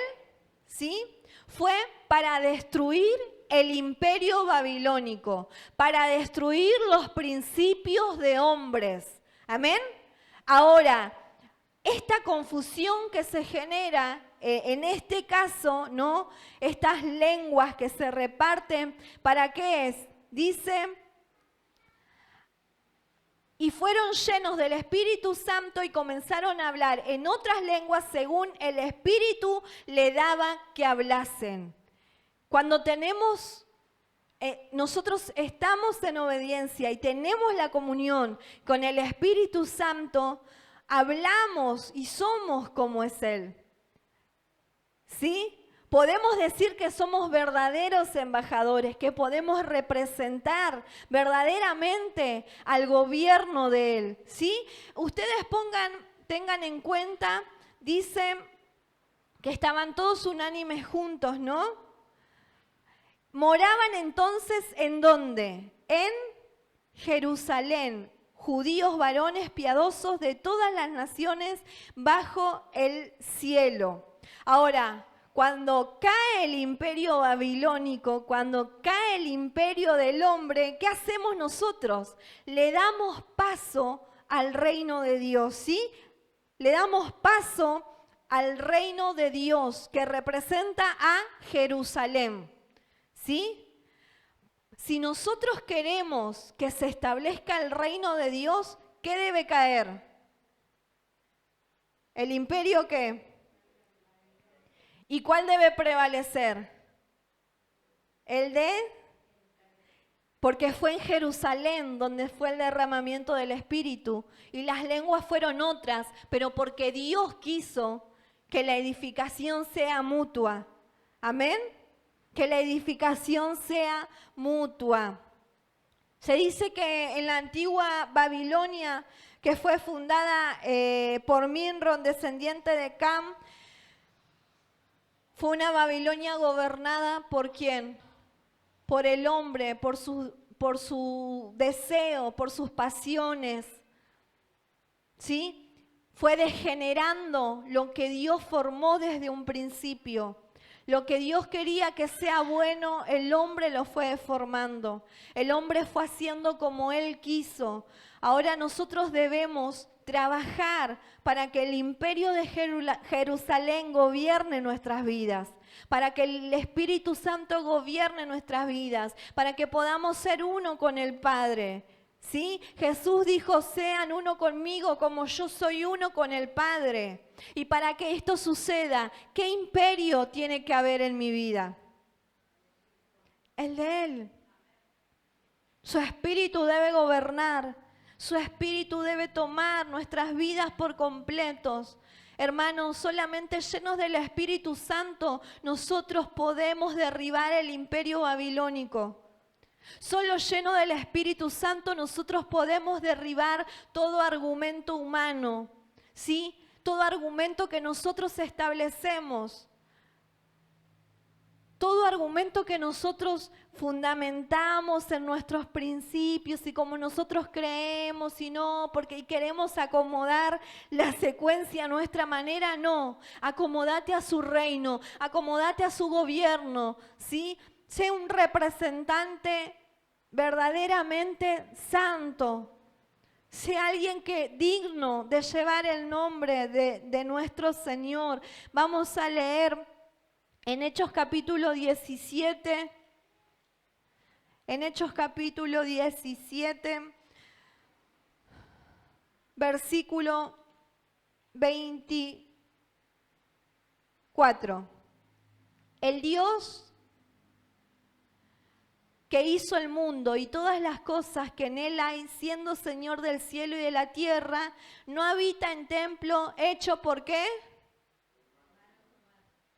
A: ¿sí?, fue para destruir el imperio babilónico, para destruir los principios de hombres. ¿Amén? Ahora, esta confusión que se genera en este caso, ¿no?, estas lenguas que se reparten, ¿para qué es? Dice, y fueron llenos del Espíritu Santo y comenzaron a hablar en otras lenguas según el Espíritu le daba que hablasen. Cuando nosotros estamos en obediencia y tenemos la comunión con el Espíritu Santo, hablamos y somos como es Él. ¿Sí? Podemos decir que somos verdaderos embajadores, que podemos representar verdaderamente al gobierno de Él, ¿sí? Ustedes tengan en cuenta, dice que estaban todos unánimes juntos, ¿no? Moraban entonces, ¿en dónde? En Jerusalén, judíos varones piadosos de todas las naciones bajo el cielo. Ahora, cuando cae el imperio babilónico, cuando cae el imperio del hombre, ¿qué hacemos nosotros? Le damos paso al reino de Dios, ¿sí? Le damos paso al reino de Dios que representa a Jerusalén, ¿sí? Si nosotros queremos que se establezca el reino de Dios, ¿qué debe caer? ¿El imperio qué? ¿Y cuál debe prevalecer? El de... Porque fue en Jerusalén donde fue el derramamiento del Espíritu y las lenguas fueron otras, pero porque Dios quiso que la edificación sea mutua. ¿Amén? Que la edificación sea mutua. Se dice que en la antigua Babilonia, que fue fundada por Nimrod, descendiente de Cam, fue una Babilonia gobernada ¿por quién? Por el hombre, por su deseo, por sus pasiones. ¿Sí? Fue degenerando lo que Dios formó desde un principio. Lo que Dios quería que sea bueno, el hombre lo fue deformando. El hombre fue haciendo como Él quiso. Ahora nosotros debemos trabajar para que el imperio de Jerusalén gobierne nuestras vidas, para que el Espíritu Santo gobierne nuestras vidas, para que podamos ser uno con el Padre. ¿Sí? Jesús dijo, sean uno conmigo como yo soy uno con el Padre. Y para que esto suceda, ¿qué imperio tiene que haber en mi vida? El de Él. Su Espíritu debe gobernar. Su Espíritu debe tomar nuestras vidas por completos. Hermanos, solamente llenos del Espíritu Santo nosotros podemos derribar el imperio babilónico. Solo lleno del Espíritu Santo nosotros podemos derribar todo argumento humano, ¿sí? Todo argumento que nosotros establecemos. Todo argumento que nosotros fundamentamos en nuestros principios y como nosotros creemos y no, porque queremos acomodar la secuencia a nuestra manera, no. Acomódate a su reino, acomódate a su gobierno, ¿sí? Sé un representante verdaderamente santo. Sé alguien digno de llevar el nombre de nuestro Señor. Vamos a leer en Hechos capítulo 17, versículo 24. El Dios que hizo el mundo y todas las cosas que en él hay, siendo Señor del cielo y de la tierra, no habita en templo hecho ¿por qué?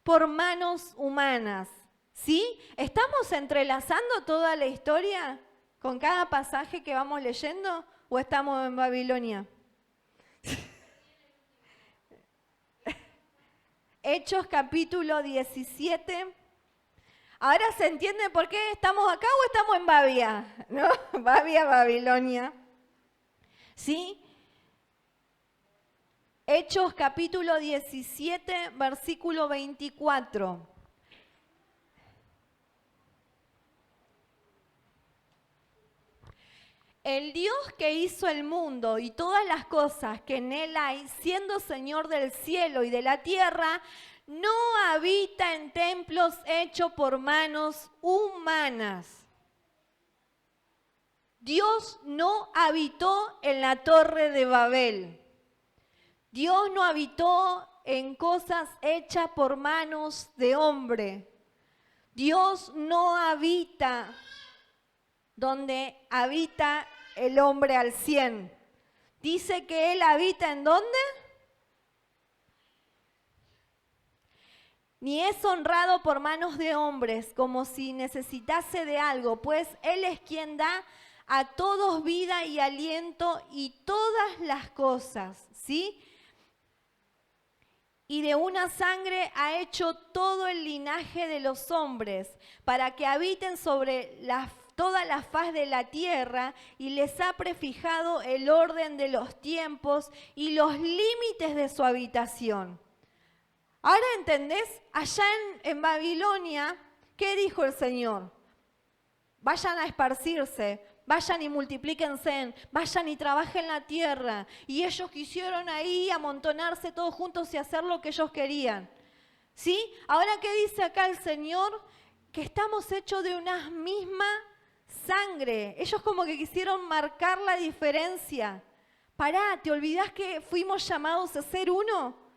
A: Por manos humanas, ¿sí? ¿Estamos entrelazando toda la historia con cada pasaje que vamos leyendo o estamos en Babilonia? Hechos capítulo 17. Ahora se entiende por qué estamos acá o estamos en Babia, ¿no? Babia, Babilonia. ¿Sí? Hechos capítulo 17, versículo 24. El Dios que hizo el mundo y todas las cosas que en él hay, siendo Señor del cielo y de la tierra, no habita en templos hechos por manos humanas. Dios no habitó en la Torre de Babel. Dios no habitó en cosas hechas por manos de hombre. Dios no habita donde habita el hombre al 100. Dice que Él habita ¿en dónde? Ni es honrado por manos de hombres como si necesitase de algo, pues Él es quien da a todos vida y aliento y todas las cosas, ¿sí? Y de una sangre ha hecho todo el linaje de los hombres, para que habiten sobre toda la faz de la tierra, y les ha prefijado el orden de los tiempos y los límites de su habitación. Ahora entendés, allá en Babilonia, ¿qué dijo el Señor? Vayan a esparcirse, vayan y multiplíquense, vayan y trabajen la tierra. Y ellos quisieron ahí amontonarse todos juntos y hacer lo que ellos querían. ¿Sí? Ahora, ¿qué dice acá el Señor? Que estamos hechos de una misma sangre. Ellos como que quisieron marcar la diferencia. Pará, ¿te olvidás que fuimos llamados a ser uno?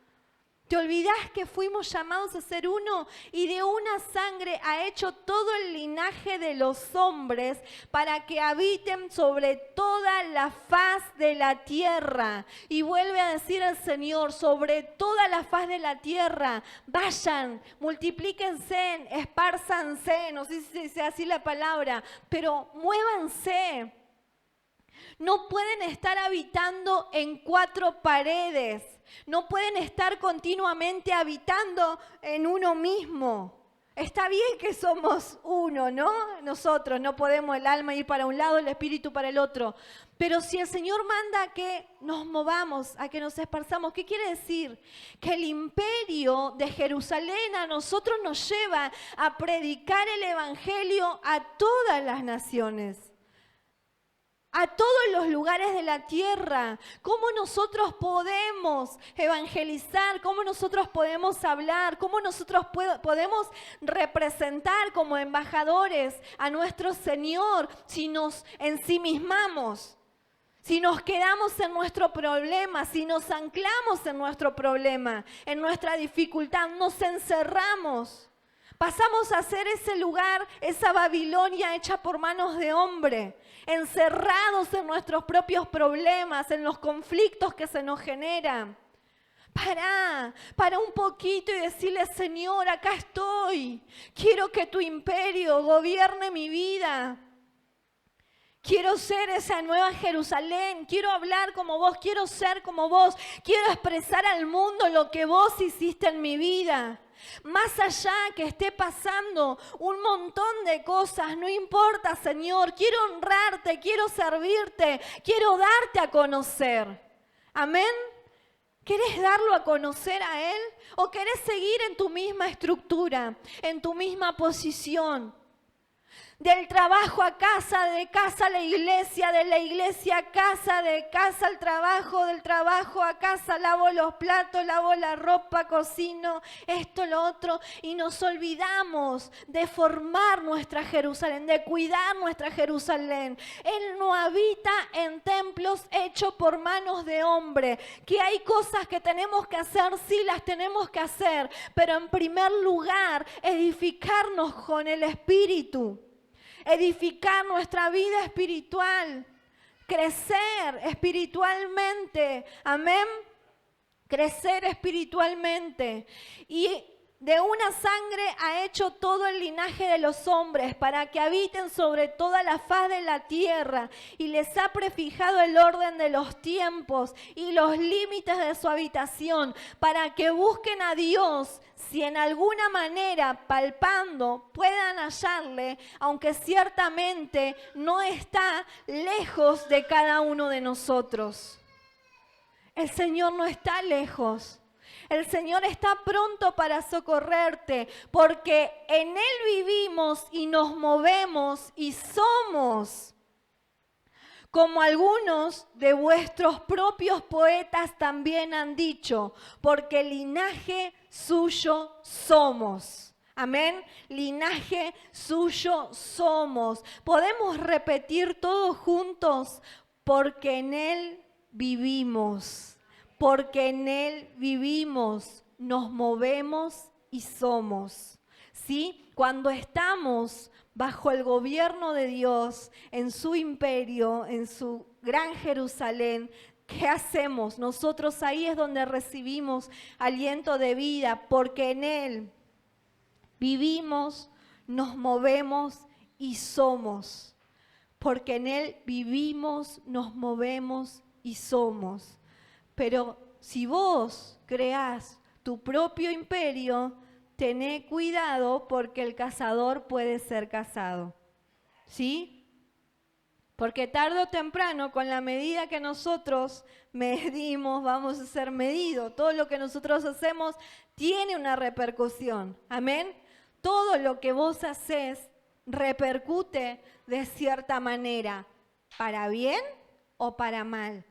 A: ¿Te olvidás que fuimos llamados a ser uno? Y de una sangre ha hecho todo el linaje de los hombres para que habiten sobre toda la faz de la tierra. Y vuelve a decir el Señor, sobre toda la faz de la tierra, vayan, multiplíquense, espárzanse, no sé si sea así la palabra, pero muévanse. No pueden estar habitando en 4 paredes. No pueden estar continuamente habitando en uno mismo. Está bien que somos uno, ¿no? Nosotros no podemos el alma ir para un lado, el espíritu para el otro. Pero si el Señor manda a que nos movamos, a que nos esparzamos, ¿qué quiere decir? Que el imperio de Jerusalén a nosotros nos lleva a predicar el evangelio a todas las naciones. A todos los lugares de la tierra, cómo nosotros podemos evangelizar, cómo nosotros podemos hablar, cómo nosotros podemos representar como embajadores a nuestro Señor si nos ensimismamos, si nos quedamos en nuestro problema, si nos anclamos en nuestro problema, en nuestra dificultad, nos encerramos. Pasamos a ser ese lugar, esa Babilonia hecha por manos de hombre, encerrados en nuestros propios problemas, en los conflictos que se nos generan. Para un poquito y decirle, Señor, acá estoy. Quiero que tu imperio gobierne mi vida.
B: Quiero ser esa nueva Jerusalén, quiero hablar como vos, quiero ser como vos, quiero expresar al mundo lo que vos hiciste en mi vida. Más allá que esté pasando un montón de cosas, no importa, Señor, quiero honrarte, quiero servirte, quiero darte a conocer. Amén. ¿Querés darlo a conocer a Él? ¿O querés seguir en tu misma estructura, en tu misma posición? Del trabajo a casa, de casa a la iglesia, de la iglesia a casa, de casa al trabajo, del trabajo a casa, lavo los platos, lavo la ropa, cocino, esto, lo otro, y nos olvidamos de formar nuestra Jerusalén, de cuidar nuestra Jerusalén. Él no habita en templos hechos por manos de hombre, que hay cosas que tenemos que hacer, sí las tenemos que hacer, pero en primer lugar, edificarnos con el Espíritu. Edificar nuestra vida espiritual, crecer espiritualmente, amén, crecer espiritualmente. Y de una sangre ha hecho todo el linaje de los hombres para que habiten sobre toda la faz de la tierra, y les ha prefijado el orden de los tiempos y los límites de su habitación, para que busquen a Dios, si en alguna manera palpando puedan hallarle, aunque ciertamente no está lejos de cada uno de nosotros. El Señor no está lejos. El Señor está pronto para socorrerte, porque en Él vivimos y nos movemos y somos. Como algunos de vuestros propios poetas también han dicho, porque linaje suyo somos. Amén. Linaje suyo somos. Podemos repetir todos juntos, porque en Él vivimos. Porque en Él vivimos, nos movemos y somos. ¿Sí? Cuando estamos bajo el gobierno de Dios, en su imperio, en su gran Jerusalén, ¿qué hacemos? Nosotros ahí es donde recibimos aliento de vida, porque en Él vivimos, nos movemos y somos. Porque en Él vivimos, nos movemos y somos. Pero si vos creás tu propio imperio, tené cuidado, porque el cazador puede ser cazado. ¿Sí? Porque tarde o temprano, con la medida que nosotros medimos, vamos a ser medidos. Todo lo que nosotros hacemos tiene una repercusión. Amén. Todo lo que vos haces repercute de cierta manera, para bien o para mal.